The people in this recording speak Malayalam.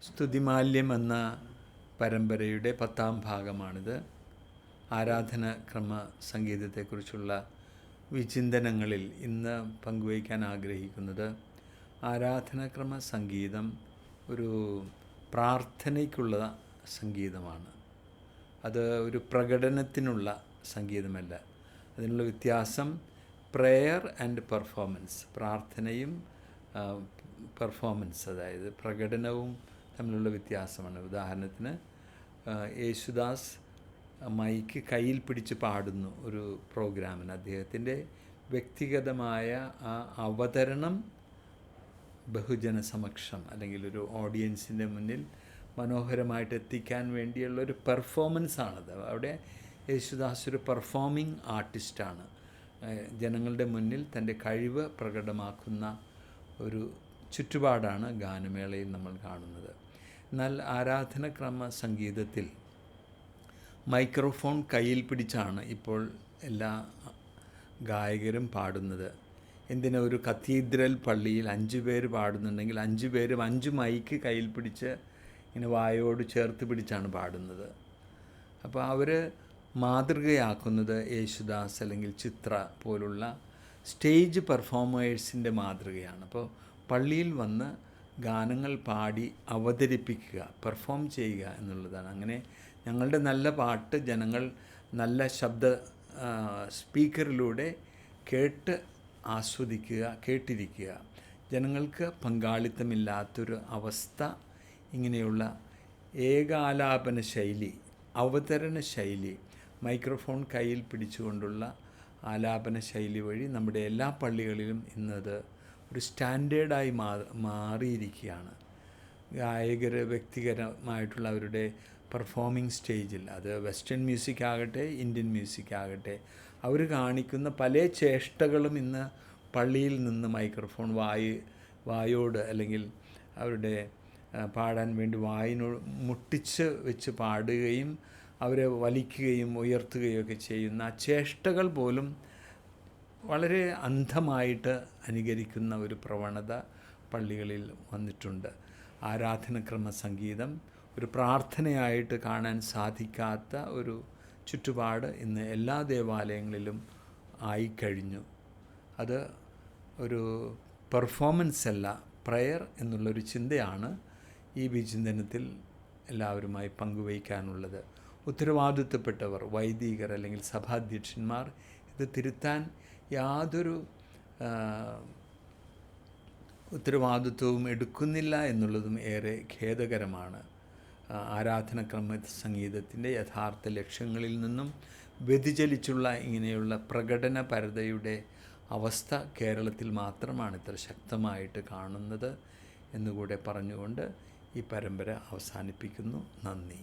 സ്തുതിമാല്യം എന്ന പരമ്പരയുടെ 10ാം ഭാഗമാണിത്. ആരാധനക്രമ സംഗീതത്തെക്കുറിച്ചുള്ള വിചിന്തനങ്ങളിൽ ഇന്ന് പങ്കുവയ്ക്കാൻ ആഗ്രഹിക്കുന്നത് ആരാധനക്രമ സംഗീതം ഒരു പ്രാർത്ഥനയ്ക്കുള്ള സംഗീതമാണ്. അത് ഒരു പ്രകടനത്തിനുള്ള സംഗീതമല്ല. അതിനുള്ള വ്യത്യാസം പ്രെയർ ആൻഡ് പെർഫോമൻസ്, പ്രാർത്ഥനയും പെർഫോമൻസ്, അതായത് പ്രകടനവും തമ്മിലുള്ള വ്യത്യാസമാണ്. ഉദാഹരണത്തിന് യേശുദാസ് മൈക്ക് കയ്യിൽ പിടിച്ച് പാടുന്നു ഒരു പ്രോഗ്രാമിന്. അദ്ദേഹത്തിൻ്റെ വ്യക്തിഗതമായ ആ അവതരണം ബഹുജന സമക്ഷം അല്ലെങ്കിൽ ഒരു ഓഡിയൻസിൻ്റെ മുന്നിൽ മനോഹരമായിട്ട് എത്തിക്കാൻ വേണ്ടിയുള്ളൊരു പെർഫോമൻസാണത്. അവിടെ യേശുദാസ് ഒരു പെർഫോമിംഗ് ആർട്ടിസ്റ്റാണ്. ജനങ്ങളുടെ മുന്നിൽ തൻ്റെ കഴിവ് പ്രകടമാക്കുന്ന ഒരു ചുറ്റുപാടാണ് ഗാനമേളയിൽ നമ്മൾ കാണുന്നത്. എന്നാൽ ആരാധനക്രമ സംഗീതത്തിൽ മൈക്രോഫോൺ കയ്യിൽ പിടിച്ചാണ് ഇപ്പോൾ എല്ലാ ഗായകരും പാടുന്നത്. എന്തിനാ ഒരു കത്തീഡ്രൽ പള്ളിയിൽ 5 പേര് പാടുന്നുണ്ടെങ്കിൽ 5 പേരും 5 മൈക്ക് കയ്യിൽ പിടിച്ച് ഇങ്ങനെ വായോട് ചേർത്ത് പിടിച്ചാണ് പാടുന്നത്. അപ്പോൾ അവർ മാതൃകയാക്കുന്നത് യേശുദാസ് അല്ലെങ്കിൽ ചിത്ര പോലുള്ള സ്റ്റേജ് പെർഫോമേഴ്സിൻ്റെ മാതൃകയാണ്. അപ്പോൾ പള്ളിയിൽ വന്ന് ഗാനങ്ങൾ പാടി അവതരിപ്പിക്കുക, പെർഫോം ചെയ്യുക എന്നുള്ളതാണ്. അങ്ങനെ ഞങ്ങളുടെ നല്ല പാട്ട് ജനങ്ങൾ നല്ല ശബ്ദ സ്പീക്കറിലൂടെ കേട്ട് ആസ്വദിക്കുക, കേട്ടിരിക്കുക. ജനങ്ങൾക്ക് പങ്കാളിത്തമില്ലാത്തൊരു അവസ്ഥ ഇങ്ങനെയുള്ള ഏകാലാപന ശൈലി, അവതരണ ശൈലി, മൈക്രോഫോൺ കയ്യിൽ പിടിച്ചുകൊണ്ടുള്ള ആലാപന ശൈലി വഴി നമ്മുടെ എല്ലാ പള്ളികളിലും ഇന്നത് ഒരു സ്റ്റാൻഡേർഡായി മാറിയിരിക്കുകയാണ്. ഗായകർ വ്യക്തിപരമായിട്ടുള്ള അവരുടെ പെർഫോമിംഗ് സ്റ്റേജിൽ, അത് വെസ്റ്റേൺ മ്യൂസിക് ആകട്ടെ ഇന്ത്യൻ മ്യൂസിക് ആകട്ടെ, അവർ കാണിക്കുന്ന പല ചേഷ്ടകളും ഇന്ന് പള്ളിയിൽ നിന്ന് മൈക്രോഫോൺ വായോട് അല്ലെങ്കിൽ അവരുടെ പാടാൻ വേണ്ടി വായിനോട് മുട്ടിച്ച് വെച്ച് പാടുകയും അവരെ വലിക്കുകയും ഉയർത്തുകയും ഒക്കെ ചെയ്യുന്ന ആ ചേഷ്ടകൾ പോലും വളരെ അന്ധമായിട്ട് അനുകരിക്കുന്ന ഒരു പ്രവണത പള്ളികളിൽ വന്നിട്ടുണ്ട്. ആരാധനക്രമ സംഗീതം ഒരു പ്രാർത്ഥനയായിട്ട് കാണാൻ സാധിക്കാത്ത ഒരു ചുറ്റുപാട് ഇന്ന് എല്ലാ ദേവാലയങ്ങളിലും ആയിക്കഴിഞ്ഞു. അത് ഒരു പെർഫോമൻസ് അല്ല, പ്രയർ എന്നുള്ളൊരു ചിന്തയാണ് ഈ വിചിന്തനത്തിൽ എല്ലാവരുമായി പങ്കുവയ്ക്കാനുള്ളത്. ഉത്തരവാദിത്വപ്പെട്ടവർ, വൈദികർ അല്ലെങ്കിൽ സഭാധ്യക്ഷന്മാർ ഇത് തിരുത്താൻ യാതൊരു ഉത്തരവാദിത്വവും എടുക്കുന്നില്ല എന്നുള്ളതും ഏറെ ഖേദകരമാണ്. ആരാധനക്രമ സംഗീതത്തിൻ്റെ യഥാർത്ഥ ലക്ഷ്യങ്ങളിൽ നിന്നും വ്യതിചലിച്ചുള്ള ഇങ്ങനെയുള്ള പ്രകടനപരതയുടെ അവസ്ഥ കേരളത്തിൽ മാത്രമാണ് ഇത്ര ശക്തമായിട്ട് കാണുന്നത് എന്നുകൂടെ പറഞ്ഞുകൊണ്ട് ഈ പരമ്പര അവസാനിപ്പിക്കുന്നു. നന്ദി.